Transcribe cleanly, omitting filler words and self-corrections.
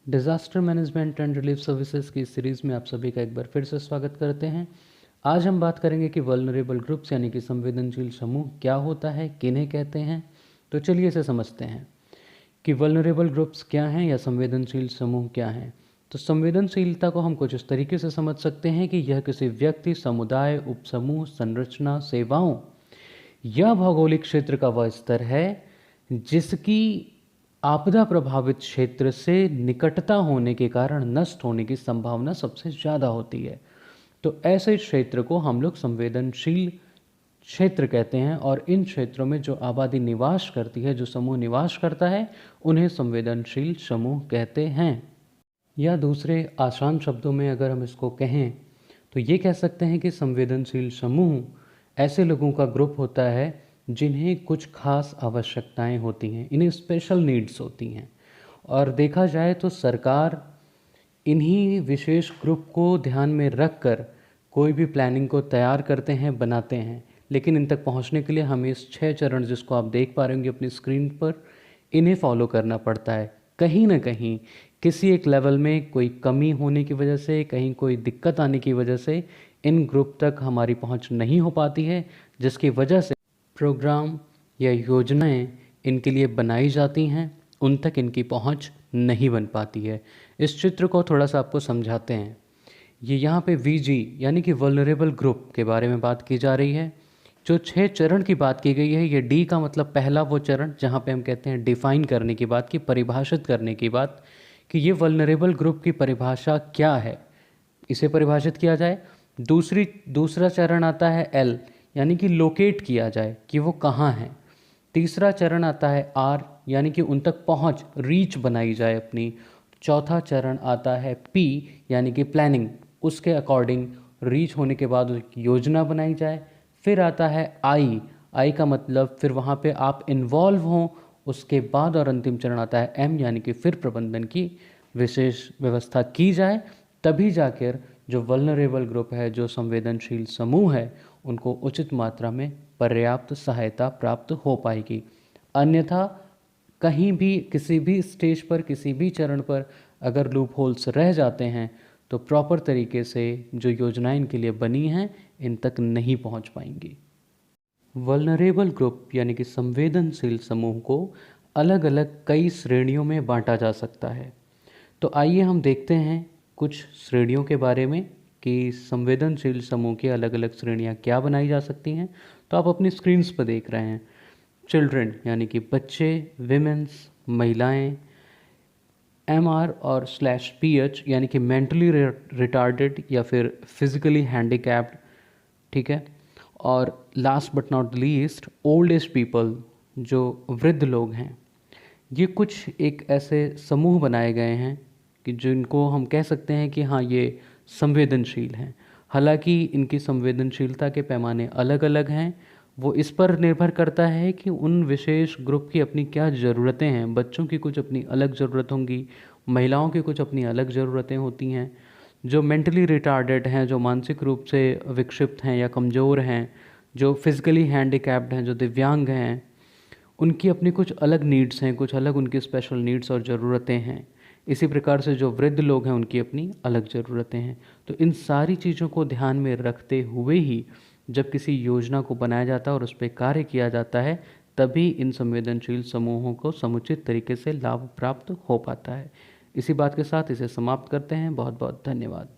Disaster management and relief services की series में आप सभी का एक बार फिर से स्वागत करते हैं। आज हम बात करेंगे कि वल्नरेबल ग्रुप्स यानी कि संवेदनशील समूह क्या होता है, किन्हें कहते हैं। तो चलिए इसे समझते हैं कि वल्नरेबल ग्रुप्स क्या हैं या संवेदनशील समूह क्या हैं। तो संवेदनशीलता को हम कुछ इस तरीके से समझ सकते हैं कि यह किसी व्यक्ति, समुदाय, उपसमूह, संरचना, सेवाओं या भौगोलिक क्षेत्र का वह स्तर है जिसकी आपदा प्रभावित क्षेत्र से निकटता होने के कारण नष्ट होने की संभावना सबसे ज़्यादा होती है। तो ऐसे क्षेत्र को हम लोग संवेदनशील क्षेत्र कहते हैं और इन क्षेत्रों में जो आबादी निवास करती है, जो समूह निवास करता है, उन्हें संवेदनशील समूह कहते हैं। या दूसरे आसान शब्दों में अगर हम इसको कहें तो ये कह सकते हैं कि संवेदनशील समूह ऐसे लोगों का ग्रुप होता है जिन्हें कुछ खास आवश्यकताएं होती हैं, इन्हें स्पेशल नीड्स होती हैं। और देखा जाए तो सरकार इन्हीं विशेष ग्रुप को ध्यान में रखकर कोई भी प्लानिंग को तैयार करते हैं, बनाते हैं। लेकिन इन तक पहुंचने के लिए हमें इस 6 चरण जिसको आप देख पा रहे होंगे अपनी स्क्रीन पर, इन्हें फॉलो करना पड़ता है। कहीं ना कहीं किसी एक लेवल में कोई कमी होने की वजह से, कहीं कोई दिक्कत आने की वजह से इन ग्रुप तक हमारी पहुंच नहीं हो पाती है, जिसकी वजह से प्रोग्राम या योजनाएं इनके लिए बनाई जाती हैं, उन तक इनकी पहुंच नहीं बन पाती है। इस चित्र को थोड़ा सा आपको समझाते हैं। ये यहाँ पे वीजी यानी कि वल्नरेबल ग्रुप के बारे में बात की जा रही है। जो 6 चरण की बात की गई है, ये डी का मतलब पहला वो चरण जहाँ पे हम कहते हैं डिफाइन करने की बात, की परिभाषित करने की बात, कि ये वल्नरेबल ग्रुप की परिभाषा क्या है, इसे परिभाषित किया जाए। दूसरा चरण आता है एल यानी कि लोकेट किया जाए कि वो कहाँ हैं। तीसरा चरण आता है आर यानी कि उन तक पहुँच, रीच बनाई जाए अपनी। चौथा चरण आता है पी यानी कि प्लानिंग, उसके अकॉर्डिंग रीच होने के बाद एक योजना बनाई जाए। फिर आता है आई का मतलब फिर वहाँ पे आप इन्वॉल्व हों। उसके बाद और अंतिम चरण आता है एम यानी कि फिर प्रबंधन की विशेष व्यवस्था की जाए। तभी जाकर जो वल्नरेबल ग्रुप है, जो संवेदनशील समूह है, उनको उचित मात्रा में पर्याप्त सहायता प्राप्त हो पाएगी। अन्यथा कहीं भी किसी भी स्टेज पर, किसी भी चरण पर अगर लूप होल्स रह जाते हैं तो प्रॉपर तरीके से जो योजनाएं इनके लिए बनी हैं इन तक नहीं पहुंच पाएंगी। वल्नरेबल ग्रुप यानी कि संवेदनशील समूह को अलग अलग कई श्रेणियों में बांटा जा सकता है। तो आइए हम देखते हैं कुछ श्रेणियों के बारे में कि संवेदनशील समूह की अलग अलग श्रेणियां क्या बनाई जा सकती हैं। तो आप अपनी स्क्रीन्स पर देख रहे हैं चिल्ड्रन यानी कि बच्चे, विमेंस महिलाएं, MR और /PH यानी कि मेंटली रिटार्डेड या फिर फिजिकली हैंडीकैप्ड, ठीक है। और last but not least old age people, जो वृद्ध लोग हैं। ये कुछ एक ऐसे समूह बनाए गए हैं कि जिनको हम कह सकते हैं कि हाँ ये संवेदनशील हैं। हालांकि इनकी संवेदनशीलता के पैमाने अलग अलग हैं। वो इस पर निर्भर करता है कि उन विशेष ग्रुप की अपनी क्या ज़रूरतें हैं। बच्चों की कुछ अपनी अलग ज़रूरत होंगी, महिलाओं की कुछ अपनी अलग ज़रूरतें होती हैं। जो मेंटली रिटार्डेड हैं, जो मानसिक रूप से विक्षिप्त हैं या कमज़ोर हैं, जो फिज़िकली हैंडीकैप्ड हैं, जो दिव्यांग हैं, उनकी अपनी कुछ अलग नीड्स हैं, कुछ अलग उनकी स्पेशल नीड्स और ज़रूरतें हैं। इसी प्रकार से जो वृद्ध लोग हैं उनकी अपनी अलग ज़रूरतें हैं। तो इन सारी चीज़ों को ध्यान में रखते हुए ही जब किसी योजना को बनाया जाता है और उस पर कार्य किया जाता है, तभी इन संवेदनशील समूहों को समुचित तरीके से लाभ प्राप्त हो पाता है। इसी बात के साथ इसे समाप्त करते हैं। बहुत बहुत धन्यवाद।